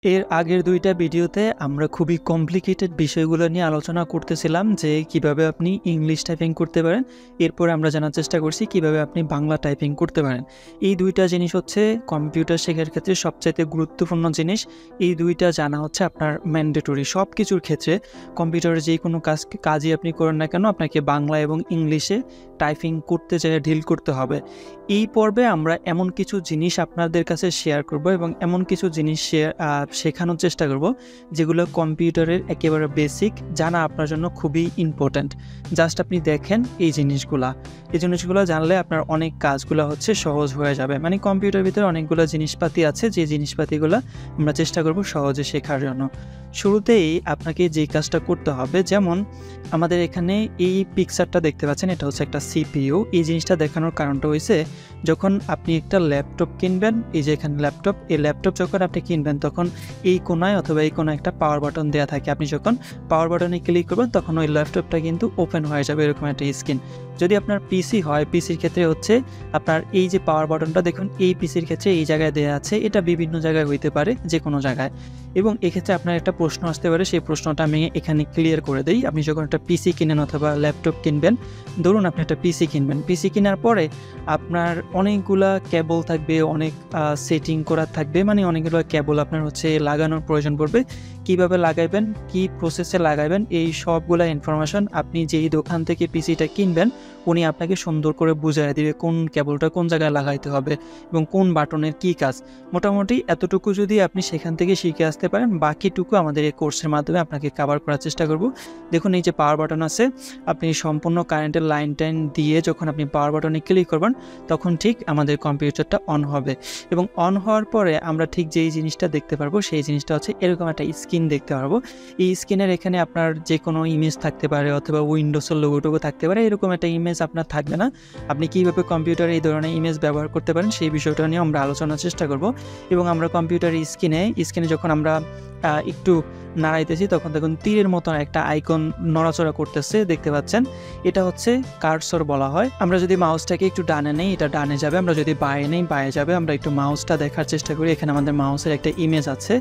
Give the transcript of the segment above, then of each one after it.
এর আগের ২ টা ভিডিওতে আমরা খুবই কমপ্লিকেটেড বিষয়গুলো নিয়ে আলোচনা করতেছিলাম যে কিভাবে আপনি ইংলিশ টাইপিং করতে পারেন। এরপরে আমরা জানার চেষ্টা করছি কিভাবে আপনি বাংলা টাইপিং করতে পারেন। এই ২ টা জিনিস হচ্ছে কম্পিউটার শেখার ক্ষেত্রে সবচাইতে গুরুত্বপূর্ণ জিনিস। এই ২ টা জানা হচ্ছে আপনার ম্যান্ডেটরি। সবকিছুর ক্ষেত্রে কম্পিউটারে যেকোনো কাজই আপনি করেন না কেন আপনাকে বাংলা এবং ইংলিশে টাইপিং করতে চাইলে ডিল করতে হবে। এই পর্বে আমরা এমন কিছু জিনিস আপনাদের কাছে শেয়ার করব এবং এমন কিছু জিনিস শেখানোর চেষ্টা করব যেগুলো কম্পিউটারের একেবারে বেসিক, জানা আপনার জন্য খুবই ইম্পর্ট্যান্ট। জাস্ট আপনি দেখেন এই জিনিসগুলো জানলে আপনার অনেক কাজগুলো হচ্ছে সহজ হয়ে যাবে। মানে কম্পিউটারের ভিতরে অনেকগুলো জিনিসপাতি আছে, যে জিনিসপাতিগুলো আমরা চেষ্টা করব সহজে শেখার জন্য। শুরুতেই আপনাকে যে কাজটা করতে হবে, যেমন আমাদের এখানে এই পিকচারটা দেখতে পাচ্ছেন, এটা হচ্ছে একটা সিপিইউ। এই জিনিসটা দেখানোর কারণটা হয়েছে, যখন আপনি একটা ল্যাপটপ কিনবেন, এই যে এখানে এই ল্যাপটপ যখন আপনি কিনবেন তখন এই কোনায় অথবা এই কোনায় একটা পাওয়ার বাটন দেওয়া থাকে। আপনি যখন পাওয়ার বাটনে ক্লিক করবেন তখন ওই ল্যাপটপটা কিন্তু ওপেন হয়ে যাবে, এরকম একটা স্ক্রিন। যদি আপনার পিসি হয়, পিসির ক্ষেত্রে হচ্ছে আপনার এই যে পাওয়ার বাটনটা দেখুন, এই পিসির ক্ষেত্রে এই জায়গায় দেওয়া আছে, এটা বিভিন্ন জায়গায় হইতে পারে, যে কোনো জায়গায়। এবং এক্ষেত্রে আপনার একটা প্রশ্ন আসতে পারে, সেই প্রশ্নটা আমি এখানে ক্লিয়ার করে দিই। আপনি যখন একটা পিসি কিনেন অথবা ল্যাপটপ কিনবেন, ধরুন আপনি একটা পিসি কিনবেন, পিসি কেনার পরে আপনার অনেকগুলা কেবল থাকবে, অনেক সেটিং করার থাকবে, মানে অনেকগুলো কেবল আপনার হচ্ছে লাগানোর প্রয়োজন পড়বে। কিভাবে লাগাইবেন, কি প্রসেসে লাগাইবেন, এই সবগুলা ইনফরমেশন আপনি যেই দোকান থেকে পিসিটা কিনবেন উনি আপনাকে সুন্দর করে বুঝিয়ে দিবে কোন কেবলটা কোন জায়গায় লাগাইতে হবে এবং কোন বাটনের কি কাজ। মোটামুটি এতটুকু যদি আপনি সেখান থেকে শিখে আসতে পারেন, বাকিটুকু আমাদের এই কোর্সের মাধ্যমে আপনাকে কভার করার চেষ্টা করব। দেখুন এই যে পাওয়ার বাটন আছে, আপনি সম্পূর্ণ কারেন্টের লাইন দিয়ে যখন আপনি পাওয়ার বাটনে ক্লিক করবেন তখন ঠিক আমাদের কম্পিউটারটা অন হবে। এবং অন হওয়ার পরে আমরা ঠিক যেই জিনিসটা দেখতে পারবো সেই জিনিসটা হচ্ছে এরকম একটা স্ক্রিন দেখতে পারবো। এই স্ক্রিনের এখানে আপনার যে কোনো ইমেজ থাকতে পারে অথবা উইন্ডোজের লোগোটুকু থাকতে পারে, এরকম একটা ইমেজ আপনার থাকবে না। আপনি কীভাবে কম্পিউটারে এই ধরনের ইমেজ ব্যবহার করতে পারেন সেই বিষয়টা নিয়ে আমরা আলোচনার চেষ্টা করব। এবং আমরা কম্পিউটারের স্ক্রিনে যখন আমরা একটু নাড়াইতেছি তখন দেখুন তীরের মতন একটা আইকন নড়াচড়া করতেছে, দেখতে পাচ্ছেন, এটা হচ্ছে কার্সর বলা হয়। আমরা যদি মাউসটাকে একটু ডানে নেই এটা ডানে যাবে, আমরা যদি বায়ে নেই বায়ে যাবে। আমরা একটু মাউসটা দেখার চেষ্টা করি, এখানে আমাদের মাউসের একটা ইমেজ আছে।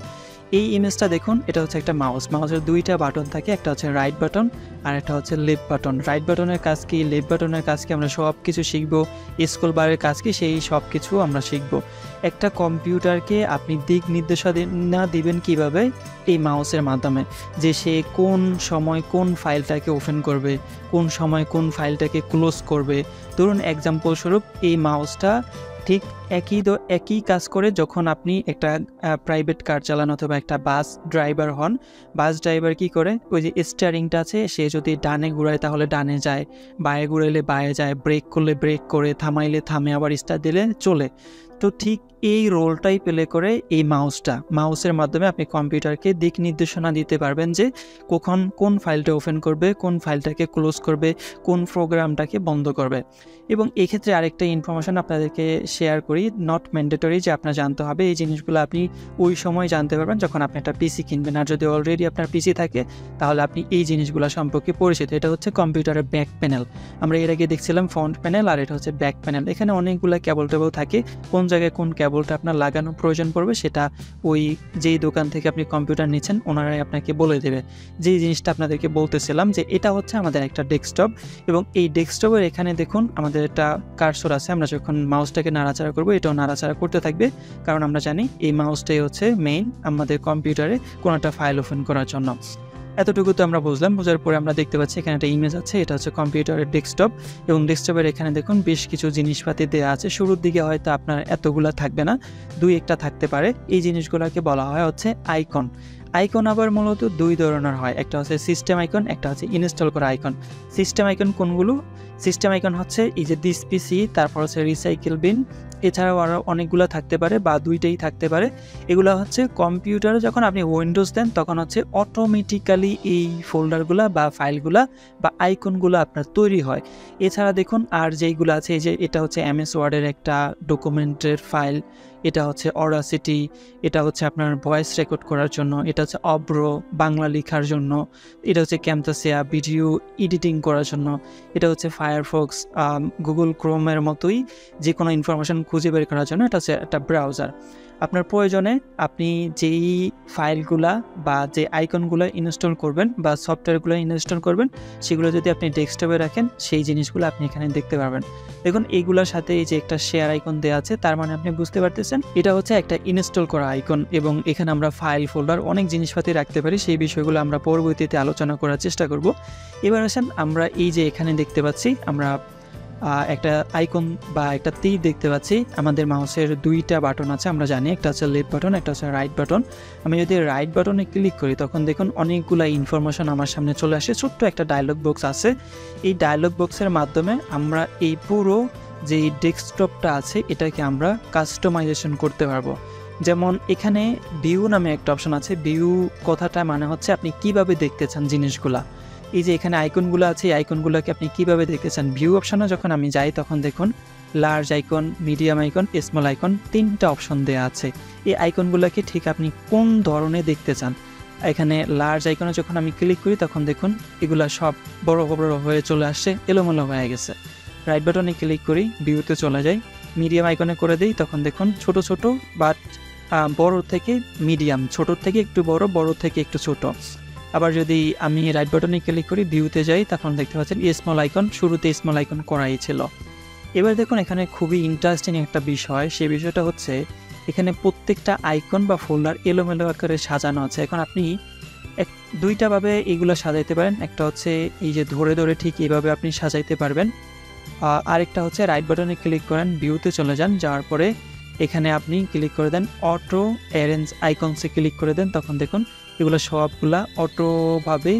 এই ইমেজটা দেখুন, এটা হচ্ছে একটা মাউসের 2টা বাটন থাকে, একটা হচ্ছে রাইট বাটন আর একটা হচ্ছে লেফট বাটন। রাইট বাটনের কাজ কি, লেফট বাটনের কাজ কি, আমরা সব কিছু শিখবো। স্ক্রল বারের কাজ কি, সেই সব কিছু আমরা শিখবো। একটা কম্পিউটারকে আপনি দিক নির্দেশনা দিবেন কিভাবে, এই মাউসের মাধ্যমে, যে সে কোন সময় কোন ফাইলটাকে ওপেন করবে, কোন সময় কোন ফাইলটাকে ক্লোজ করবে। ধরুন এক্সাম্পল স্বরূপ এই মাউসটা ঠিক একই কাজ করে যখন আপনি একটা প্রাইভেট কার চালান অথবা একটা বাস ড্রাইভার হন। বাস ড্রাইভার কি করে, ওই যে স্টিয়ারিংটা আছে, সে যদি ডানে ঘুরায় তাহলে ডানে যায়, বায়ে ঘুরাইলে বায়ে যায়, ব্রেক করলে ব্রেক করে, থামাইলে থামে, আবার স্টার্ট দিলে চলে। তো ঠিক এই রোলটাই প্লে করে এই মাউসের মাধ্যমে আপনি কম্পিউটারকে দিক নির্দেশনা দিতে পারবেন যে কখন কোন ফাইলটা ওপেন করবে, কোন ফাইলটাকে ক্লোজ করবে, কোন প্রোগ্রামটাকে বন্ধ করবে। এবং এক্ষেত্রে আরেকটা ইনফরমেশন আপনাদেরকে শেয়ার করি, নট ম্যান্ডেটরি যে আপনার জানতে হবে, এই জিনিসগুলো আপনি ওই সময় জানতে পারবেন যখন আপনি একটা পিসি কিনবেন। আর যদি অলরেডি আপনার পিসি থাকে তাহলে আপনি এই জিনিসগুলো সম্পর্কে পরিচিত। এটা হচ্ছে কম্পিউটারের ব্যাক প্যানেল। আমরা এর আগে দেখছিলাম ফ্রন্ট প্যানেল, আর এটা হচ্ছে ব্যাক প্যানেল। এখানে অনেকগুলো কেবল থাকে, কোন জায়গায় কোন কেবলটা আপনার লাগানোর প্রয়োজন পড়বে সেটা ওই যেই দোকান থেকে আপনি কম্পিউটার নিচ্ছেন ওনারাই আপনাকে বলে দেবে। যেই জিনিসটা আপনাদেরকে বলতেছিলাম যে এটা হচ্ছে আমাদের একটা ডেস্কটপ, এবং এই ডেস্কটপের এখানে দেখুন আমাদের একটা কার্সর আছে। আমরা যখন মাউসটাকে নাড়াচাড়া করবো এটাও নাড়াচাড়া করতে থাকবে, কারণ আমরা জানি এই মাউসটাই হচ্ছে মেইন আমাদের কম্পিউটারে কোনো একটা ফাইল ওপেন করার জন্য। এতটুকু তো আমরা বুঝলাম। বোঝার পরে আমরা দেখতে পাচ্ছি এখানে একটা ইমেজ আছে, এটা হচ্ছে কম্পিউটারের ডেস্কটপ। এবং ডেস্কটপের এখানে দেখুন বেশ কিছু জিনিসপাতি দেওয়া আছে। শুরুর দিকে হয়তো আপনার এতগুলা থাকবে না, 1-2টা থাকতে পারে। এই জিনিসগুলোকে বলা হয় হচ্ছে আইকন। আইকন আবার মূলত 2 ধরনের হয়, একটা হচ্ছে সিস্টেম আইকন, একটা হচ্ছে ইনস্টল করা আইকন। সিস্টেম আইকন কোনগুলো, সিস্টেম আইকন হচ্ছে এই যে দিস পিসি, তারপর হচ্ছে রিসাইকেল বিন, এছাড়াও আরও অনেকগুলো থাকতে পারে বা 2টাই থাকতে পারে। এগুলো হচ্ছে কম্পিউটারে যখন আপনি উইন্ডোজ দেন তখন হচ্ছে অটোমেটিক্যালি এই ফোল্ডারগুলো বা ফাইলগুলো বা আইকনগুলো আপনার তৈরি হয়। এছাড়া দেখুন আর যেইগুলো আছে, এই যে এটা হচ্ছে এমএস ওয়ার্ডের একটা ডকুমেন্টের ফাইল, এটা হচ্ছে অডাসিটি, এটা হচ্ছে আপনার ভয়েস রেকর্ড করার জন্য, এটা হচ্ছে অব্র বাংলা লেখার জন্য, এটা হচ্ছে ক্যামতাসিয়া ভিডিও এডিটিং করার জন্য, এটা হচ্ছে ফায়ারফক্স গুগল ক্রোমের মতোই যে কোনো ইনফরমেশন খুঁজে বের করার জন্য, এটা হচ্ছে একটা ব্রাউজার। আপনার প্রয়োজনে আপনি যেই ফাইলগুলা বা যে আইকনগুলো ইনস্টল করবেন বা সফটওয়্যারগুলো ইনস্টল করবেন সেগুলো যদি আপনি ডেস্কটপে রাখেন সেই জিনিসগুলো আপনি এখানে দেখতে পারবেন। দেখুন এইগুলোর সাথে এই যে একটা শেয়ার আইকন দেওয়া আছে, তার মানে আপনি বুঝতে পারতেছেন এটা হচ্ছে একটা ইনস্টল করা আইকন এবং এখানে আমরা ফাইল ফোল্ডার অনেক জিনিসপাতি রাখতে পারি। সেই বিষয়গুলো আমরা পরবর্তীতে আলোচনা করার চেষ্টা করব। এবার আসেন আমরা এই যে এখানে দেখতে পাচ্ছি আমরা একটা আইকন বা একটা তীর দেখতে পাচ্ছি। আমাদের মাউসের দুইটা বাটন আছে, আমরা জানি একটা হচ্ছে লেফট বাটন, একটা হচ্ছে রাইট বাটন। আমি যদি রাইট বাটনে ক্লিক করি তখন দেখুন অনেকগুলো ইনফরমেশন আমার সামনে চলে আসে। ছোট্ট একটা ডায়লগ বক্স আছে। এই ডায়লগ বক্সের মাধ্যমে আমরা এই পুরো যে ডেস্কটপটা আছে এটাকে আমরা কাস্টমাইজেশন করতে পারবো। যেমন এখানে ভিউ নামে একটা অপশন আছে। ভিউ কথাটা মানে হচ্ছে আপনি কিভাবে দেখতে চান জিনিসগুলা। এই যে এখানে আইকনগুলো আছে, এই আইকনগুলোকে আপনি কিভাবে দেখতে চান। ভিউ অপশনে যখন আমি যাই তখন দেখুন large icon, medium icon, small icon, 3টা অপশন দেওয়া আছে। এই আইকনগুলোকে ঠিক আপনি কোন ধরনের দেখতে চান। এখানে লার্জ আইকনে যখন আমি ক্লিক করি তখন দেখুন এগুলা সব বড় বড় হয়ে চলে আসছে, এলোমেলো হয়ে গেছে। রাইট বাটনে ক্লিক করি, ভিউতে চলে যাই, মিডিয়াম আইকনে করে দিই, তখন দেখুন ছোট ছোট বাট বড় থেকে মিডিয়াম, ছোট থেকে একটু বড়, বড় থেকে একটু ছোট। আবার যদি আমি রাইট বাটনে ক্লিক করি, ভিউতে যাই, তখন দেখতে পাচ্ছেন স্মল আইকন, শুরুতে স্মল আইকন করাই ছিল। এবার দেখুন এখানে খুবই ইন্টারেস্টিং একটা বিষয়, সেই বিষয়টা হচ্ছে এখানে প্রত্যেকটা আইকন বা ফোল্ডার এলোমেলো আকারে সাজানো আছে। এখন আপনি দুইটা ভাবে এগুলো সাজাইতে পারেন। একটা হচ্ছে এই যে ধরে ধরে ঠিক এইভাবে আপনি সাজাইতে পারবেন। আরেকটা হচ্ছে রাইট বাটনে ক্লিক করেন, ভিউতে চলে যান, যাওয়ার পরে এখানে আপনি ক্লিক করে দেন অটো অ্যারেঞ্জ আইকনসে ক্লিক করে দেন, তখন দেখুন এগুলো সবগুলা অটোভাবে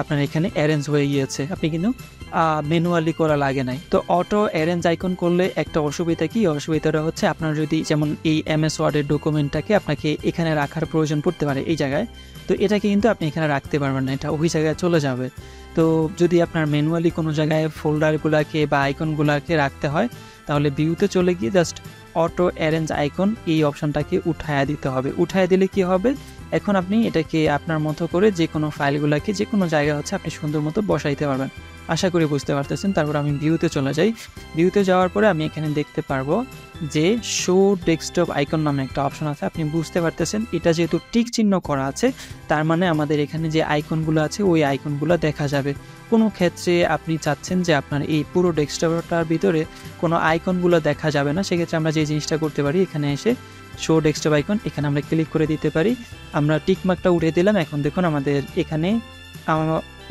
আপনার এখানে অ্যারেঞ্জ হয়ে গিয়েছে। আপনি কিন্তু ম্যানুয়ালি করা লাগে নাই। তো অটো অ্যারেঞ্জ আইকন করলে একটা অসুবিধা কি, অসুবিধাটা হচ্ছে আপনার যদি যেমন এই MS ওয়ার্ডের ডকুমেন্টটাকে আপনাকে এখানে রাখার প্রয়োজন পড়তে পারে এই জায়গায়, তো এটাকে কিন্তু আপনি এখানে রাখতে পারবেন না, এটা ওই জায়গায় চলে যাবে। তো যদি আপনার ম্যানুয়ালি কোনো জায়গায় ফোল্ডারগুলোকে বা আইকনগুলোকে রাখতে হয় তাহলে ভিউতে চলে গিয়ে জাস্ট অটো অ্যারেঞ্জ আইকন এই অপশনটাকে উঠায়া দিতে হবে। উঠায়া দিলে কি হবে, এখন আপনি এটাকে আপনার মতো করে যে কোনো ফাইলগুলোকে যে কোনো জায়গায় হচ্ছে আপনি সুন্দর মতো বসাইতে পারবেন। আশা করি বুঝতে পারতেছেন। তারপর আমি ভিউতে চলে যাই, ভিউতে যাওয়ার পরে আমি এখানে দেখতে পারবো যে শো ডেস্কটপ আইকন নামে একটা অপশন আছে। আপনি বুঝতে পারতেছেন এটা যেহেতু টিক চিহ্ন করা আছে তার মানে আমাদের এখানে যে আইকনগুলো আছে ওই আইকনগুলো দেখা যাবে। কোনো ক্ষেত্রে আপনি চাচ্ছেন যে আপনার এই পুরো ডেস্কটপটার ভিতরে কোনো আইকনগুলো দেখা যাবে না, সেক্ষেত্রে আমরা যে জিনিসটা করতে পারি এখানে এসে শো ডেস্কটপ আইকন এখানে আমরা ক্লিক করে দিতে পারি। আমরা টিকমার্কটা উঠে দিলাম। এখন দেখুন আমাদের এখানে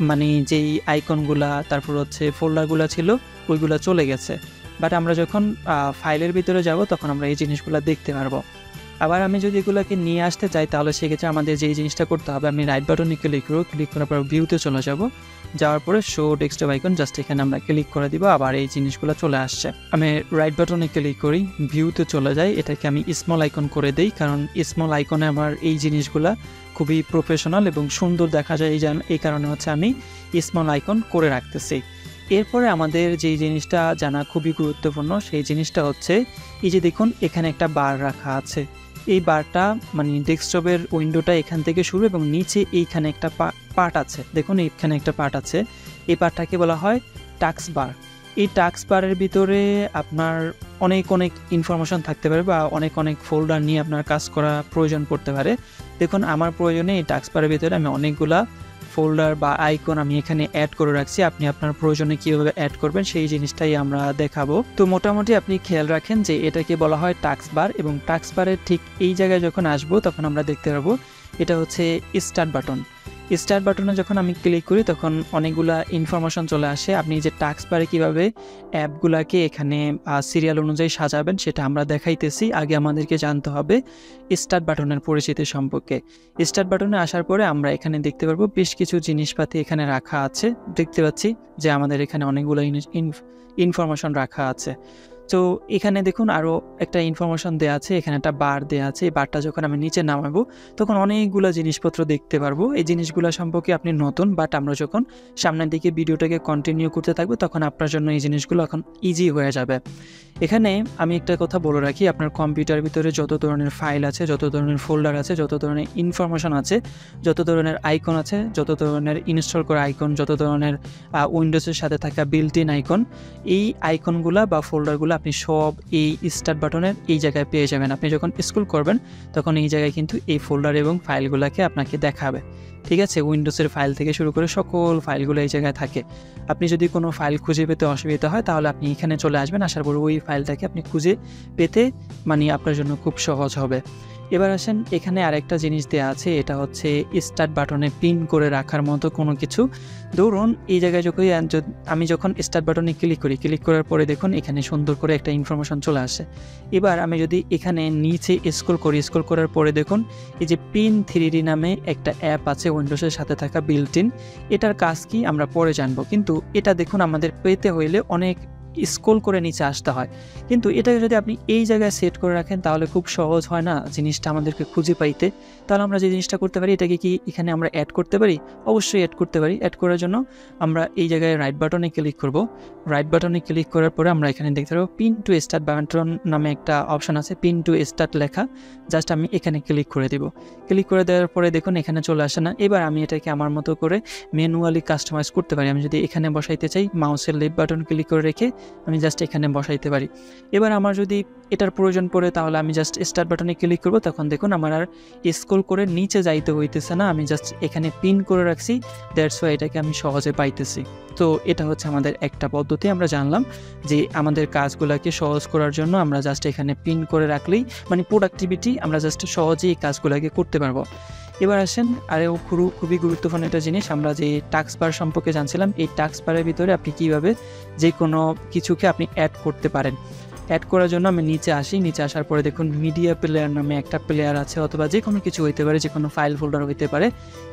মানে যেই আইকনগুলা তারপর হচ্ছে ফোল্ডারগুলো ছিল ওইগুলো চলে গেছে। বাট আমরা যখন ফাইলের ভিতরে যাব তখন আমরা এই জিনিসগুলো দেখতে পারবো। আবার আমি যদি এগুলোকে নিয়ে আসতে চাই তাহলে সেক্ষেত্রে আমাদের যেই জিনিসটা করতে হবে, আমি রাইট বাটনে ক্লিক করব, ক্লিক করার পর ভিউতে চলে যাব, যাওয়ার পরে শো ডেস্কটপ আইকন জাস্ট এখানে আমরা ক্লিক করে দিব, আবার এই জিনিসগুলো চলে আসছে। আমি রাইট বাটনে ক্লিক করি, ভিউতে চলে যাই, এটাকে আমি স্মল আইকন করে দিই, কারণ স্মল আইকনে আমার এই জিনিসগুলা খুবই প্রফেশনাল এবং সুন্দর দেখা যায়, এই কারণে হচ্ছে আমি স্মল আইকন করে রাখতেছি। এরপরে আমাদের যেই জিনিসটা জানা খুবই গুরুত্বপূর্ণ সেই জিনিসটা হচ্ছে এই যে দেখুন এখানে একটা বার রাখা আছে। এই বারটা মানে ডেস্কটপের উইন্ডোটা এখান থেকে শুরু এবং নিচে এইখানে একটা পার্ট আছে, দেখুন এইখানে একটা পার্ট আছে। এই পার্টটাকে বলা হয় টাস্ক বার। এই টাস্ক বারের ভিতরে আপনার অনেক ইনফরমেশন থাকতে পারে বা অনেক ফোল্ডার নিয়ে আপনার কাজ করা প্রয়োজন পড়তে পারে। দেখুন আমার প্রয়োজনে এই টাস্ক বারের ভিতরে আমি অনেকগুলা ফোল্ডার বা আইকন আমি এখানে অ্যাড করে রাখছি। আপনি আপনার প্রয়োজনে কীভাবে অ্যাড করবেন সেই জিনিসটাই আমরা দেখাবো। তো মোটামুটি আপনি খেয়াল রাখেন যে এটাকে বলা হয় টাস্ক বার, এবং টাস্ক বারের ঠিক এই জায়গায় যখন আসবো তখন আমরা দেখতে পারবো এটা হচ্ছে স্টার্ট বাটন। স্টার্ট বাটনে যখন আমি ক্লিক করি তখন অনেকগুলা ইনফরমেশন চলে আসে। আপনি যে টাস্ক বারে কীভাবে অ্যাপগুলাকে এখানে সিরিয়াল অনুযায়ী সাজাবেন সেটা আমরা দেখাইতেছি। আগে আমাদেরকে জানতে হবে স্টার্ট বাটনের পরিচিতি সম্পর্কে। স্টার্ট বাটনে আসার পরে আমরা এখানে দেখতে পারবো বেশ কিছু জিনিসপাতি এখানে রাখা আছে। দেখতে পাচ্ছি যে আমাদের এখানে অনেকগুলো ইনফরমেশন রাখা আছে। তো এখানে দেখুন আরও একটা ইনফরমেশন দেওয়া আছে, এখানে একটা বার দেওয়া আছে। এই বারটা যখন আমি নিচে নামাবো তখন অনেকগুলো জিনিসপত্র দেখতে পারবো। এই জিনিসগুলো সম্পর্কে আপনি নতুন, বাট আমরা যখন সামনের দিকে ভিডিওটাকে কন্টিনিউ করতে থাকবো তখন আপনার জন্য এই জিনিসগুলো এখন ইজি হয়ে যাবে। এখানে আমি একটা কথা বলে রাখি, আপনার কম্পিউটার ভিতরে যত ধরনের ফাইল আছে, যত ধরনের ফোল্ডার আছে, যত ধরনের ইনফরমেশন আছে, যত ধরনের আইকন আছে, যত ধরনের ইনস্টল করা আইকন, যত ধরনের উইন্ডোজের সাথে থাকা বিল্ট ইন আইকন, এই আইকনগুলো বা ফোল্ডারগুলো আপনি সব এই স্টার্ট বাটনের এই জায়গায় পেয়ে যাবেন। আপনি যখন স্ক্রল করবেন তখন এই জায়গায় কিন্তু এই ফোল্ডার এবং ফাইলগুলোকে আপনাকে দেখাবে। ঠিক আছে, উইন্ডোজের ফাইল থেকে শুরু করে সকল ফাইলগুলো এই জায়গায় থাকে। আপনি যদি কোনো ফাইল খুঁজে পেতে অসুবিধা হয় তাহলে আপনি এখানে চলে আসবেন, আসার পর ওই ফাইলটাকে আপনি খুঁজে পেতে আপনার জন্য খুব সহজ হবে। এবার আসেন, এখানে আরেকটা জিনিস দেওয়া আছে, এটা হচ্ছে স্টার্ট বাটনে পিন করে রাখার মতো কোনো কিছু। ধরুন এই জায়গায় আমি যখন স্টার্ট বাটনে ক্লিক করার পরে দেখুন এখানে সুন্দর করে একটা ইনফরমেশন চলে আসে। এবার আমি যদি এখানে নিচে স্ক্রল করার পরে দেখুন এই যে পিন 3D নামে একটা অ্যাপ আছে উইন্ডোজের সাথে থাকা বিল্ট ইন। এটার কাজ কি আমরা পরে জানবো, কিন্তু এটা দেখুন আমাদের পেতে হইলে অনেক স্ক্রল করে নিচে আসতে হয়। কিন্তু এটাকে যদি আপনি এই জায়গায় সেট করে রাখেন তাহলে খুব সহজ হয় না জিনিসটা আমাদেরকে খুঁজে পাইতে। তাহলে আমরা যে জিনিসটা করতে পারি, এটাকে কি এখানে আমরা অ্যাড করতে পারি? অবশ্যই অ্যাড করতে পারি। অ্যাড করার জন্য আমরা এই জায়গায় রাইট বাটনে ক্লিক করব। রাইট বাটনে ক্লিক করার পরে আমরা এখানে দেখতে পাবো পিন টু স্টার্ট বাটন নামে একটা অপশন আছে, পিন টু স্টার্ট লেখা। জাস্ট আমি এখানে ক্লিক করে দিব। ক্লিক করে দেওয়ার পরে দেখুন এখানে চলে আসে না। এবার আমি এটাকে আমার মতো করে ম্যানুয়ালি কাস্টমাইজ করতে পারি। আমি যদি এখানে বসাইতে চাই, মাউসের লেফট বাটন ক্লিক করে রেখে আমি জাস্ট এখানে বসাইতে পারি। এবার আমার যদি এটার প্রয়োজন পড়ে তাহলে আমি জাস্ট স্টার্ট বাটনে ক্লিক করব। তখন দেখুন আমার আর স্ক্রল করে নিচে যাইতে হইতেছে না, আমি জাস্ট এখানে পিন করে রাখছি। দ্যাটস ওয়াই এটাকে আমি সহজে পাইতেছি। তো এটা হচ্ছে আমাদের একটা পদ্ধতি। আমরা জানলাম যে আমাদের কাজগুলোকে সহজ করার জন্য আমরা জাস্ট এখানে পিন করে রাখলেই প্রোডাক্টিভিটি আমরা জাস্ট সহজেই এই কাজগুলোকে করতে পারবো। এবার আসেন আরেও খুবই গুরুত্বপূর্ণ একটা জিনিস, আমরা যে টাস্ক বার সম্পর্কে জানছিলাম। এই টাস্ক বারের ভিতরে আপনি কীভাবে যে কোনো কিছুকে আপনি অ্যাড করতে পারেন। অ্যাড করার জন্য আমি নিচে আসি। নিচে আসার পরে দেখুন মিডিয়া প্লেয়ার নামে একটা প্লেয়ার আছে, অথবা যে কোনো কিছু হইতে পারে, যে কোনো ফাইল ফোল্ডার হইতে পারে।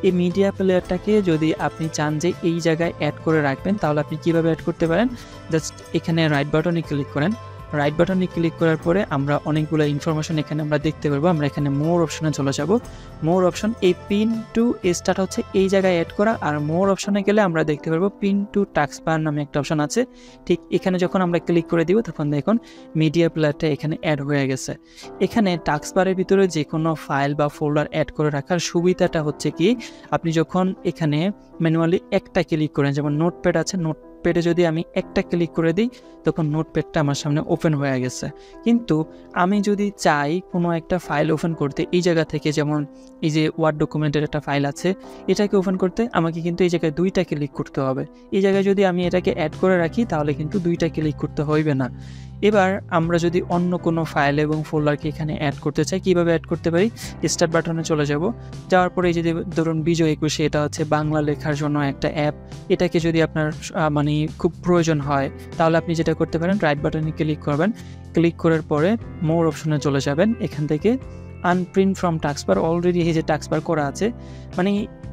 এই মিডিয়া প্লেয়ারটাকে যদি আপনি চান যে এই জায়গায় অ্যাড করে রাখবেন তাহলে আপনি কীভাবে অ্যাড করতে পারেন, জাস্ট এখানে রাইট বাটনে ক্লিক করেন। রাইট বাটনে ক্লিক করার পরে আমরা অনেকগুলো ইনফরমেশন এখানে আমরা দেখতে পারবো। আমরা এখানে মোর অপশনে চলে যাব। মোর অপশন, এই পিন টু স্টার্ট হচ্ছে এই জায়গায় অ্যাড করা। আর মোর অপশনে গেলে আমরা দেখতে পারবো পিন টু টাস্ক বার নামে একটা অপশন আছে। ঠিক এখানে যখন আমরা ক্লিক করে দিব তখন দেখুন মিডিয়া প্লেয়ারটা এখানে অ্যাড হয়ে গেছে। এখানে টাস্ক বারের ভিতরে যে কোনো ফাইল বা ফোল্ডার অ্যাড করে রাখার সুবিধাটা হচ্ছে কি, আপনি যখন এখানে ম্যানুয়ালি একটা ক্লিক করেন, যেমন নোটপ্যাড আছে, নোটপ্যাডে যদি আমি একটা ক্লিক করে দিই তখন নোটপ্যাডটা আমার সামনে ওপেন হয়ে গেছে। কিন্তু আমি যদি চাই কোনো একটা ফাইল ওপেন করতে এই জায়গা থেকে, যেমন এই যে ওয়ার্ড ডকুমেন্টের একটা ফাইল আছে, এটাকে ওপেন করতে আমাকে কিন্তু এই জায়গায় দুইটা ক্লিক করতে হবে। এই জায়গায় যদি আমি এটাকে অ্যাড করে রাখি তাহলে কিন্তু দুইটা ক্লিক করতে হইবে না। এবার আমরা যদি অন্য কোনো ফাইল এবং ফোল্ডারকে এখানে অ্যাড করতে চাই, কীভাবে অ্যাড করতে পারি, স্টার্ট বাটনে চলে যাব। যাওয়ার পরে এই যে ধরুন বিজয় 21, এটা হচ্ছে বাংলা লেখার জন্য একটা অ্যাপ। এটাকে যদি আপনার খুব প্রয়োজন হয় তাহলে আপনি যেটা করতে পারেন, রাইট বাটনে ক্লিক করবেন। ক্লিক করার পরে মোর অপশনে চলে যাবেন। এখান থেকে আনপ্রিন্ট ফ্রম টাস্ক বার, অলরেডি এই যে টাস্ক বার করা আছে,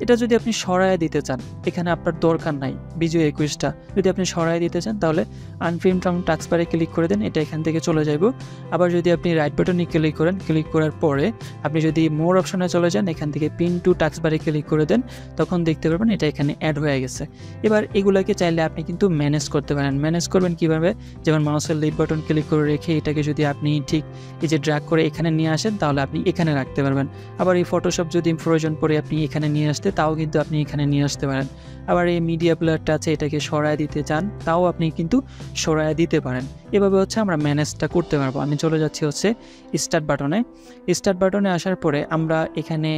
এটা যদি আপনি সরায় দিতে চান, এখানে আপনার দরকার নাই বিজয় 21টা, যদি আপনি সরায় দিতে চান তাহলে আনপ্রিন্ট ফ্রম টাস্ক বারে ক্লিক করে দেন, এটা এখান থেকে চলে যাইব। আবার যদি আপনি রাইট বাটনে ক্লিক করেন, ক্লিক করার পরে আপনি যদি মোর অপশনে চলে যান, এখান থেকে পিন টু টাস্ক বারে ক্লিক করে দেন, তখন দেখতে পারবেন এটা এখানে অ্যাড হয়ে গেছে। এবার এগুলোকে চাইলে আপনি কিন্তু ম্যানেজ করতে পারেন। ম্যানেজ করবেন কিভাবে, যেমন মাউসের লেফট বাটন ক্লিক করে রেখে এটাকে যদি আপনি ঠিক এই যে ড্র্যাগ করে এখানে নিয়ে আসেন তাহলে আপনি এখানে রাখতে পারবেন। আবার এই ফটোশপ যদি প্রয়োজন পড়ে আপনি এখানে নিয়ে আসতে, তাও কিন্তু আপনি এখানে নিয়ে আসতে পারেন। আবার এই মিডিয়া প্লেয়ারটা আছে, এটাকে সরায় দিতে চান তাও আপনি কিন্তু সরায় দিতে পারেন। এভাবে হচ্ছে আমরা ম্যানেজটা করতে পারবো। আমি চলে যাচ্ছি হচ্ছে স্টার্ট বাটনে। স্টার্ট বাটনে আসার পরে আমরা এখানে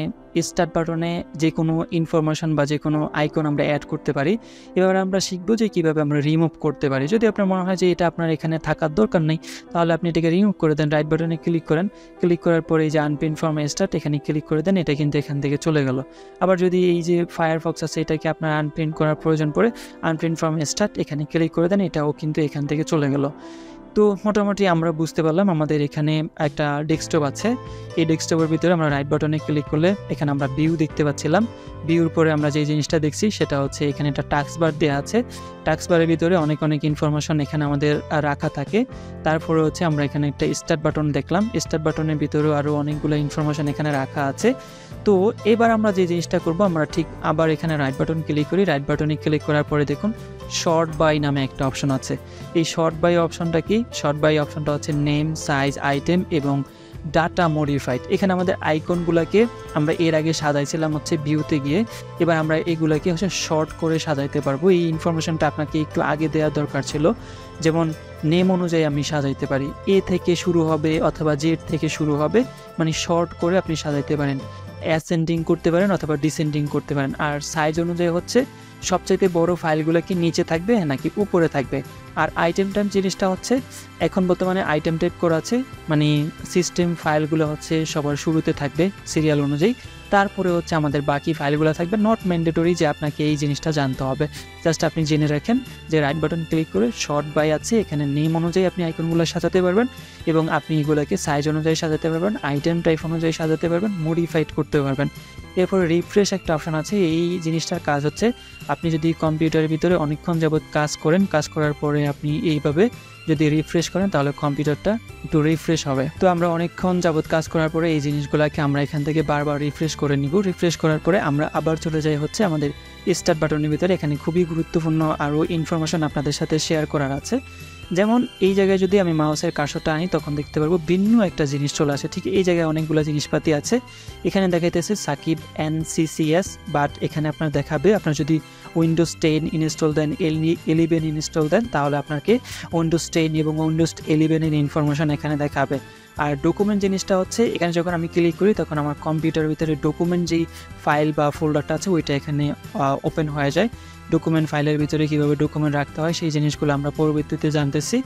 স্টার্ট বাটনে যে কোনো ইনফরমেশন বা যে কোনো আইকন আমরা অ্যাড করতে পারি। এবার আমরা শিখবো যে কীভাবে আমরা রিমুভ করতে পারি। যদি আপনার মনে হয় যে এটা আপনার এখানে থাকার দরকার নেই তাহলে আপনি এটাকে রিমুভ করে দেন। রাইট বাটনে ক্লিক করেন, ক্লিক করার পরে এই যে আনপিন ফ্রম স্টার্ট এখানে ক্লিক করে দেন, এটা কিন্তু এখান থেকে চলে গেল। আবার যদি এই যে ফায়ারফক্স আছে এটাকে আপনার আনপ্রিন্ট করার প্রয়োজন পড়ে, আনপ্রিন্ট ফ্রম স্টার্ট এখানে ক্লিক করে দেন, এটাও কিন্তু এখান থেকে চলে গেল। তো মোটামুটি আমরা বুঝতে পারলাম আমাদের এখানে একটা ডেস্কটপ আছে। এই ডেস্কটপের ভিতরে আমরা রাইট বাটনে ক্লিক করলে এখানে আমরা ভিউ দেখতে পাচ্ছিলাম। ভিউর পরে আমরা যে জিনিসটা দেখছি সেটা হচ্ছে এখানে একটা টাস্ক বার দেওয়া আছে। টাস্ক বারের ভিতরে অনেক ইনফরমেশন এখানে আমাদের রাখা থাকে। তারপরে হচ্ছে আমরা এখানে একটা স্টার্ট বাটন দেখলাম, স্টার্ট বাটনের ভিতরেও আরও অনেকগুলো ইনফরমেশন এখানে রাখা আছে। তো এবার আমরা যে জিনিসটা করব, আমরা ঠিক আবার এখানে রাইট বাটন ক্লিক করি। রাইট বাটনে ক্লিক করার পরে দেখুন শর্ট বাই নামে একটা অপশন আছে। এই শর্ট বাই অপশনটা কি? শর্ট বাই অপশনটা হচ্ছে নেম, সাইজ, আইটেম এবং ডাটা মডিফাইড। এখানে আমাদের আইকনগুলোকে আমরা এর আগে সাজাইছিলাম হচ্ছে ভিউতে গিয়ে, এবার আমরা এগুলাকে হচ্ছে শর্ট করে সাজাইতে পারবো। এই ইনফরমেশনটা আপনাকে একটু আগে দেওয়া দরকার ছিল। যেমন নেম অনুযায়ী আমি সাজাইতে পারি, এ থেকে শুরু হবে অথবা জেড থেকে শুরু হবে, মানে শর্ট করে আপনি সাজাইতে পারেন। অ্যাসেন্ডিং করতে পারেন অথবা ডিসেন্ডিং করতে পারেন। আর সাইজ অনুযায়ী হচ্ছে সবচাইতে বড় ফাইলগুলো কি নিচে থাকবে নাকি উপরে থাকবে। আর আইটেম টাইম জিনিসটা হচ্ছে এখন বর্তমানে আইটেম টাইপ করা আছে, মানে সিস্টেম ফাইলগুলো হচ্ছে সবার শুরুতে থাকবে সিরিয়াল অনুযায়ী, তারপরে হচ্ছে আমাদের বাকি ফাইলগুলো থাকবে। নট ম্যান্ডেটরি যে আপনাকে এই জিনিসটা জানতে হবে, জাস্ট আপনি জেনে রাখেন যে রাইট বাটন ক্লিক করে শর্ট বাই আছে, এখানে নেম অনুযায়ী আপনি আইকনগুলো সাজাতে পারবেন এবং আপনি এগুলোকে সাইজ অনুযায়ী সাজাতে পারবেন, আইটেম টাইপ অনুযায়ী সাজাতে পারবেন, মডিফাইড করতে পারবেন। এরপরে রিফ্রেশ একটা অপশন আছে। এই জিনিসটার কাজ হচ্ছে আপনি যদি কম্পিউটারের ভিতরে অনেকক্ষণ যাবত কাজ করেন, কাজ করার পরে আপনি এইভাবে যদি রিফ্রেশ করেন তাহলে কম্পিউটারটা একটু রিফ্রেশ হবে। তো আমরা অনেকক্ষণ যাবত কাজ করার পরে এই জিনিসগুলোকে আমরা এখান থেকে বারবার রিফ্রেশ করে নিব। রিফ্রেশ করার পরে আমরা আবার চলে যাই হচ্ছে আমাদের স্টার্ট বাটনের ভিতরে। এখানে খুবই গুরুত্বপূর্ণ আরও ইনফরমেশন আপনাদের সাথে শেয়ার করার আছে। যেমন এই জায়গায় যদি আমি মাউসের কার্সরটা আনি তখন দেখতে পারবো ভিন্ন একটা জিনিস চলে আসে। ঠিক এই জায়গায় অনেকগুলো জিনিসপাতি আছে। এখানে দেখাইতেছে সাকিব NCCS, বাট এখানে আপনার দেখাবে আপনার যদি উইন্ডোজ 10 ইনস্টল দেন, 11 ইনস্টল দেন, তাহলে আপনাকে উইন্ডোজ 10 এবং উইন্ডোজ 11 এর ইনফরমেশন এখানে দেখাবে। আর ডকুমেন্ট জিনিসটা হচ্ছে এখানে যখন আমি ক্লিক করি তখন আমার কম্পিউটারের ভিতরে ডকুমেন্ট যেই ফাইল বা ফোল্ডারটা আছে ওইটা এখানে ওপেন হয়ে যায়। ডকুমেন্ট ফাইলের ভিতরে কীভাবে ডকুমেন্ট রাখতে হয় সেই জিনিসগুলো আমরা পরবর্তীতে জানতেছি।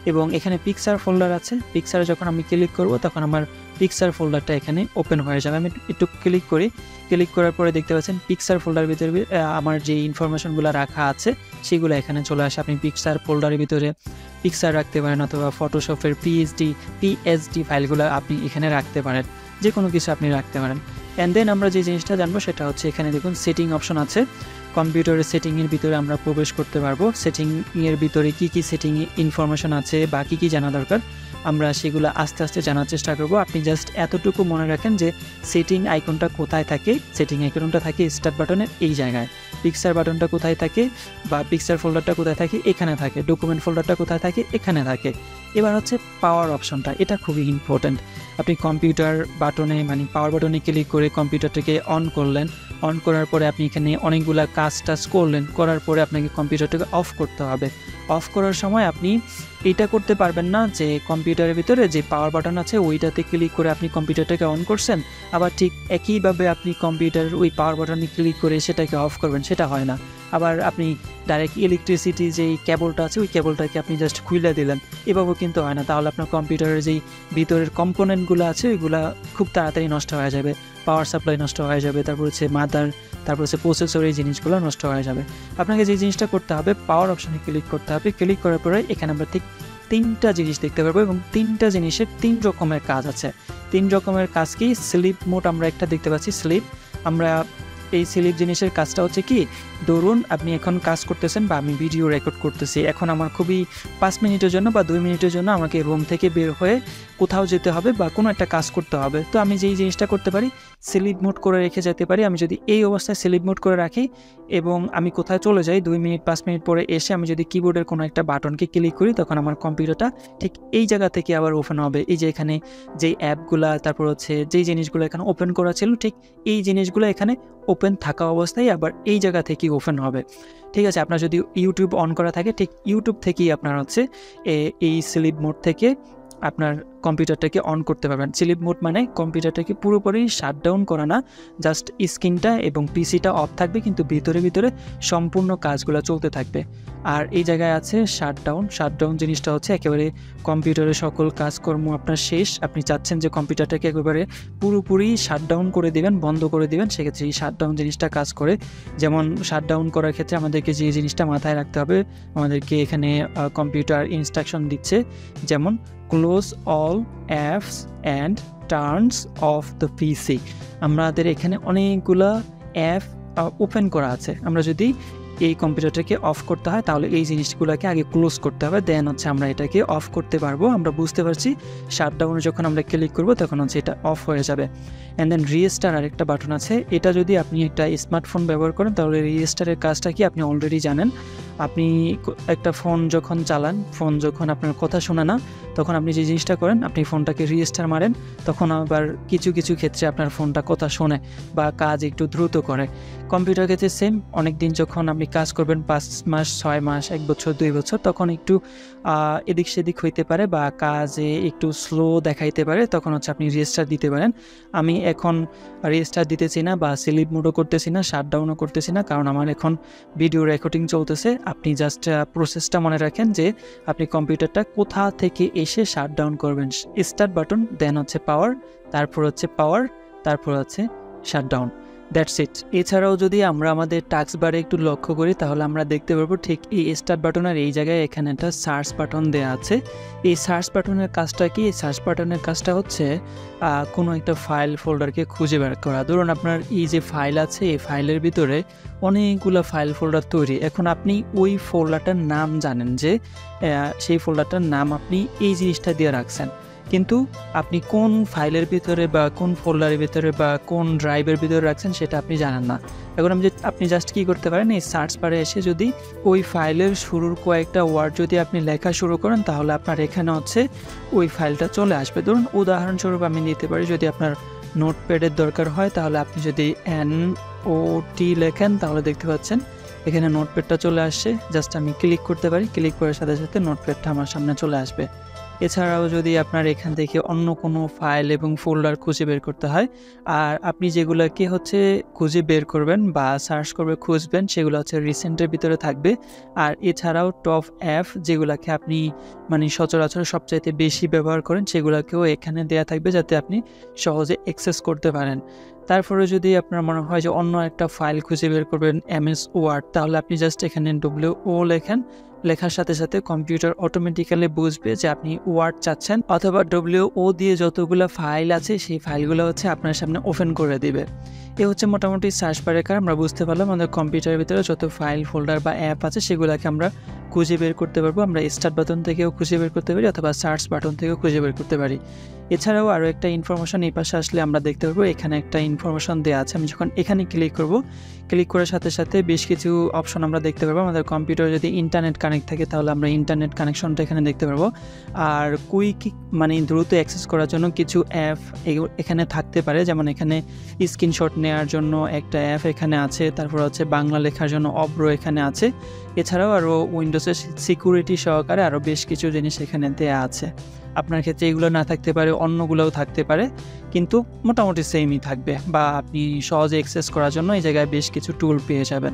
এবং এখানে পিকচার ফোল্ডার আছে, পিকচারে যখন আমি ক্লিক করব তখন আমার পিকচার ফোল্ডারটা এখানে ওপেন হয়ে যাবে। আমি একটু ক্লিক করি, ক্লিক করার পরে দেখতে পাচ্ছেন পিকচার ফোল্ডারের ভিতরে আমার যে ইনফরমেশনগুলো রাখা আছে সেগুলো এখানে চলে আসে। আপনি পিকচার ফোল্ডারের ভিতরে পিকচার রাখতে পারেন অথবা ফটোশপের PSD ফাইলগুলো আপনি এখানে রাখতে পারেন, যে কোনো কিছু আপনি রাখতে পারেন। অ্যান্ড দেন আমরা যে জিনিসটা জানবো সেটা হচ্ছে এখানে দেখুন সেটিং অপশন আছে। কম্পিউটারের সেটিংয়ের ভিতরে আমরা প্রবেশ করতে পারবো। সেটিংয়ের ভিতরে কী সেটিং ইনফরমেশন আছে বা কী জানা দরকার আমরা সেগুলো আস্তে আস্তে জানার চেষ্টা করব। আপনি জাস্ট এতটুকু মনে রাখেন যে সেটিং আইকনটা কোথায় থাকে। সেটিং আইকনটা থাকে স্টার্ট বাটনের এই জায়গায়, পিকচার বাটনটা কোথায় থাকে বা পিকচার ফোল্ডারটা কোথায় থাকে এখানে থাকে, ডকুমেন্ট ফোল্ডারটা কোথায় থাকে এখানে থাকে। এবার হচ্ছে পাওয়ার অপশনটা, এটা খুবই ইম্পর্ট্যান্ট। আপনি কম্পিউটার বাটনে মানে পাওয়ার বাটনে ক্লিক করে কম্পিউটারটাকে অন করলেন, অন করার পরে আপনি এখানে অনেকগুলা কাজ করলেন, করার পরে আপনাকে কম্পিউটারটাকে অফ করতে হবে। অফ করার সময় আপনি এটা করতে পারবেন না যে কম্পিউটারের ভিতরে যে পাওয়ার বাটন আছে ওইটাতে ক্লিক করে আপনি কম্পিউটারটাকে অন করছেন, আবার ঠিক একইভাবে আপনি কম্পিউটারের ওই পাওয়ার বাটনে ক্লিক করে সেটাকে অফ করবেন, সেটা হয় না। আবার আপনি ডাইরেক্ট ইলেকট্রিসিটি যেই কেবলটা আছে ওই কেবলটাকে আপনি জাস্ট খুলে দিলেন, এভাবেও কিন্তু হয় না। তাহলে আপনার কম্পিউটারের যেই ভিতরের কম্পোনেন্টগুলো আছে ওইগুলো খুব তাড়াতাড়ি নষ্ট হয়ে যাবে, পাওয়ার সাপ্লাই নষ্ট হয়ে যাবে, তারপর হচ্ছে মাদার, তারপর হচ্ছে প্রসেসর, এই জিনিসগুলো নষ্ট হয়ে যাবে। আপনাকে যে জিনিসটা করতে হবে পাওয়ার অপশনে ক্লিক করতে হবে। ক্লিক করার পরে এখানে আমরা ঠিক 3টা জিনিস দেখতে পারবো এবং 3টা জিনিসের 3 রকমের কাজ আছে। 3 রকমের কাজ কি? স্লিপ মোড আমরা একটা দেখতে পাচ্ছি, স্লিপ। আমরা এই স্লিপ জিনিসের কাজটা হচ্ছে কি, ধরুন আপনি এখন কাজ করতেছেন বা আমি ভিডিও রেকর্ড করতেছি, এখন আমার খুবই 5 মিনিটের জন্য বা 2 মিনিটের জন্য আমাকে রুম থেকে বের হয়ে কোথাও যেতে হবে বা কোনো একটা কাজ করতে হবে। তো আমি যেই জিনিসটা করতে পারি স্লিপ মোড করে রেখে যেতে পারি। আমি যদি এই অবস্থায় স্লিপ মোড করে রাখি এবং আমি কোথায় চলে যাই 2 মিনিট 5 মিনিট পরে এসে আমি যদি কিবোর্ডের কোনো একটা বাটনকে ক্লিক করি তখন আমার কম্পিউটারটা ঠিক এই জায়গা থেকে আবার ওপেন হবে। এই যে এখানে যেই অ্যাপগুলা, তারপর হচ্ছে যেই জিনিসগুলো এখানে ওপেন করা ছিল ঠিক এই জিনিসগুলো এখানে ওপেন থাকা অবস্থায় আবার এই জায়গা থেকেই ওপেন হবে। ঠিক আছে, আপনার যদি ইউটিউব অন করা থাকে ঠিক ইউটিউব থেকেই আপনার হচ্ছে এই স্লিপ মোড থেকে আপনার কম্পিউটারটাকে অন করতে পারবেন। স্লিপ মোড মানে কম্পিউটারটাকে পুরোপুরি শাটডাউন করা না, জাস্ট স্ক্রিনটা এবং পিসিটা অফ থাকবে কিন্তু ভিতরে সম্পূর্ণ কাজগুলো চলতে থাকবে। আর এই জায়গায় আছে শাটডাউন। শাটডাউন জিনিসটা হচ্ছে একেবারে কম্পিউটারের সকল কাজকর্ম আপনার শেষ, আপনি চাচ্ছেন যে কম্পিউটারটাকে একেবারে পুরোপুরি শাটডাউন করে দেবেন, বন্ধ করে দেবেন, সেক্ষেত্রে এই শাটডাউন জিনিসটা কাজ করে। যেমন শাটডাউন করার ক্ষেত্রে আমাদেরকে যে জিনিসটা মাথায় রাখতে হবে, আমাদেরকে এখানে কম্পিউটার ইনস্ট্রাকশন দিচ্ছে, যেমন close all apps and turns of the পিসি। আমাদের এখানে অনেকগুলো অ্যাপ ওপেন করা আছে। আমরা যদি এই কম্পিউটারটাকে অফ করতে হয় তাহলে এই জিনিসগুলোকে আগে ক্লোজ করতে হবে, দেন হচ্ছে আমরা এটাকে অফ করতে পারবো। আমরা বুঝতে পারছি শাটডাউনে যখন আমরা ক্লিক করব তখন হচ্ছে এটা অফ হয়ে যাবে। অ্যান্ড দেন রিস্টার আরেকটা বাটন আছে, এটা যদি আপনি একটা স্মার্টফোন ব্যবহার করেন তাহলে রিস্টারের কাজটা কি আপনি অলরেডি জানেন। আপনি একটা ফোন যখন চালান, ফোন যখন আপনার কথা শোনে না, তখন আপনি যে জিনিসটা করেন আপনি ফোনটাকে রিস্টার মারেন, তখন আবার কিছু কিছু ক্ষেত্রে আপনার ফোনটা কথা শোনে বা কাজ একটু দ্রুত করে। কম্পিউটার ক্ষেত্রে সেম, অনেক দিন যখন আপনি কাজ করবেন 5 মাস 6 মাস 1 বছর 2 বছর, তখন একটু এদিক সেদিক হইতে পারে বা কাজে একটু স্লো দেখাইতে পারে, তখন হচ্ছে আপনি রিস্টার দিতে পারেন। আমি এখন রিস্টার দিতেছি না বা স্লিপ মোডও করতেছি না, শাটডাউনও করতেছি না, কারণ আমার এখন ভিডিও রেকর্ডিং চলতেছে। আপনি জাস্ট প্রসেসটা মনে রাখেন যে আপনি কম্পিউটারটা কোথা থেকে এসে শাটডাউন করবেন। স্টার্ট বাটন, দেন হচ্ছে পাওয়ার, তারপর হচ্ছে পাওয়ার, তারপর হচ্ছে শাটডাউন, দ্যাটস ইট। এছাড়াও যদি আমরা আমাদের টাস্ক বারে একটু লক্ষ্য করি তাহলে আমরা দেখতে পারবো ঠিক এই স্টার্ট বাটনের এই জায়গায় এখানে একটা সার্চ বাটন দেওয়া আছে। এই সার্চ বাটনের কাজটা কি? এই সার্চ বাটনের কাজটা হচ্ছে কোনো একটা ফাইল ফোল্ডারকে খুঁজে বের করা। ধরুন আপনার এই যে ফাইল আছে, এই ফাইলের ভিতরে অনেকগুলো ফাইল ফোল্ডার তৈরি। এখন আপনি ওই ফোল্ডারটার নাম জানেন যে সেই ফোল্ডারটার নাম আপনি এই জিনিসটা দিয়ে রাখছেন, কিন্তু আপনি কোন ফাইলের ভিতরে বা কোন ফোল্ডারের ভিতরে বা কোন ড্রাইভের ভিতরে রাখছেন সেটা আপনি জানেন না। এখন আপনি জাস্ট কী করতে পারেন, এই সার্চ বারে এসে যদি ওই ফাইলের শুরুর কয়েকটা ওয়ার্ড যদি আপনি লেখা শুরু করেন তাহলে আপনার এখানে হচ্ছে ওই ফাইলটা চলে আসবে। ধরুন উদাহরণস্বরূপ আমি দিতে পারি, যদি আপনার নোটপ্যাডের দরকার হয় তাহলে আপনি যদি NOT লেখেন তাহলে দেখতে পাচ্ছেন এখানে নোটপ্যাডটা চলে আসছে। জাস্ট আমি ক্লিক করতে পারি, ক্লিক করার সাথে সাথে নোটপ্যাডটা আমার সামনে চলে আসবে। এছাড়াও যদি আপনার এখান থেকে অন্য কোনো ফাইল এবং ফোল্ডার খুঁজে বের করতে হয়, আর আপনি যেগুলোকে হচ্ছে খুঁজে বের করবেন বা সার্চ করবে খুঁজবেন সেগুলো হচ্ছে রিসেন্টের ভিতরে থাকবে। আর এছাড়াও টপ অ্যাপ যেগুলোকে আপনি মানে সচরাচর সবচাইতে বেশি ব্যবহার করেন সেগুলোকেও এখানে দেওয়া থাকবে যাতে আপনি সহজে অ্যাক্সেস করতে পারেন। তারপরে যদি আপনার মনে হয় যে অন্য একটা ফাইল খুঁজে বের করবেন MS ওয়ার্ড, তাহলে আপনি জাস্ট এখানে WO লেখেন, লেখার সাথে সাথে কম্পিউটার অটোমেটিক্যালি বুঝবে যে আপনি ওয়ার্ড চাচ্ছেন, অথবা WO দিয়ে যতগুলো ফাইল আছে সেই ফাইলগুলো হচ্ছে আপনার সামনে ওপেন করে দিবে। এ হচ্ছে মোটামুটি সার্চ বারের কাজ। আমরা বুঝতে পারলাম আমাদের কম্পিউটারের ভিতরে যত ফাইল ফোল্ডার বা অ্যাপ আছে সেগুলোকে আমরা খুঁজে বের করতে পারবো। আমরা স্টার্ট বাটন থেকেও খুঁজে বের করতে পারি অথবা সার্চ বাটন থেকেও খুঁজে বের করতে পারি। এছাড়াও আরও একটা ইনফরমেশন এই পাশে আসলে আমরা দেখতে পারবো, এখানে একটা ইনফরমেশন দেওয়া আছে। আমি যখন এখানে ক্লিক করব, ক্লিক করার সাথে সাথে বেশ কিছু অপশন আমরা দেখতে পারবো। আমাদের কম্পিউটারে যদি ইন্টারনেট কানেক্ট থাকে তাহলে আমরা ইন্টারনেট কানেকশনটা এখানে দেখতে পারবো। আর কুইক মানে দ্রুত অ্যাক্সেস করার জন্য কিছু অ্যাপ এখানে থাকতে পারে, যেমন এখানে স্ক্রিনশট নেওয়ার জন্য একটা অ্যাপ এখানে আছে, তারপর হচ্ছে বাংলা লেখার জন্য অব্রো এখানে আছে। এছাড়াও আরও উইন্ডোজের সিকিউরিটি সহকারে আরও বেশ কিছু জিনিস এখানে দেয়া আছে। আপনার ক্ষেত্রে এগুলো না থাকতে পারে, অন্যগুলোও থাকতে পারে, কিন্তু মোটামুটি সেমই থাকবে বা আপনি সহজে অ্যাক্সেস করার জন্য এই জায়গায় বেশ কিছু টুল পেয়ে যাবেন।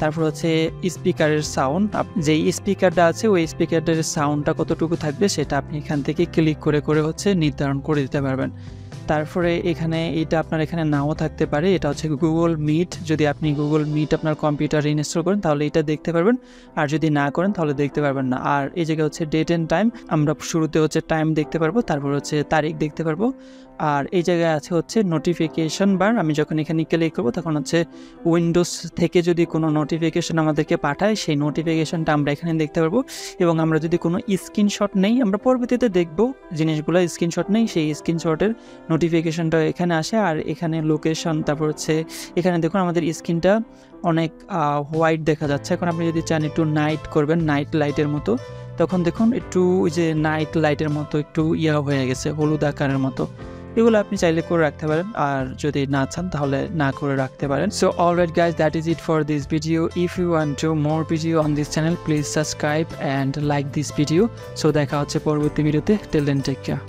তারপর হচ্ছে স্পিকারের সাউন্ড, যেই স্পিকারটা আছে ওই স্পিকারটার সাউন্ডটা কতটুকু থাকবে সেটা আপনি এখান থেকে ক্লিক করে করে হচ্ছে নির্ধারণ করে দিতে পারবেন। তারপরে এখানে এটা আপনার এখানে নাও থাকতে পারে, এটা হচ্ছে গুগল মিট। যদি আপনি গুগল মিট আপনার কম্পিউটারে ইনস্টল করেন তাহলে এটা দেখতে পারবেন, আর যদি না করেন তাহলে দেখতে পারবেন না। আর এই জায়গায় হচ্ছে ডেট অ্যান্ড টাইম, আমরা শুরুতে হচ্ছে টাইম দেখতে পারবো, তারপর হচ্ছে তারিখ দেখতে পারবো। আর এই জায়গায় আছে হচ্ছে নোটিফিকেশন বার, আমি যখন এখানে ক্লিক করবো তখন হচ্ছে উইন্ডোজ থেকে যদি কোনো নোটিফিকেশন আমাদেরকে পাঠায় সেই নোটিফিকেশনটা আমরা এখানে দেখতে পারবো। এবং আমরা যদি কোনো স্ক্রিনশট নেই, আমরা পরবর্তীতে দেখবো জিনিসগুলো, স্ক্রিনশট নেই সেই স্ক্রিনশটের নোটিফিকেশনটা এখানে আসে। আর এখানে লোকেশন, তারপর হচ্ছে এখানে দেখুন আমাদের স্ক্রিনটা অনেক হোয়াইট দেখা যাচ্ছে। এখন আপনি যদি চান একটু নাইট করবেন, নাইট লাইটের মতো, তখন দেখুন একটু ওই যে নাইট লাইটের মতো একটু হয়ে গেছে, হলুদ আকারের মতো। এগুলো আপনি চাইলে করে রাখতে পারেন, আর যদি না চান তাহলে না করে রাখতে পারেন। So alright guys, that is it for this video. If you want to more video on this channel please subscribe and like this video. So দেখা হচ্ছে পরবর্তী ভিডিওতে। Till then take care.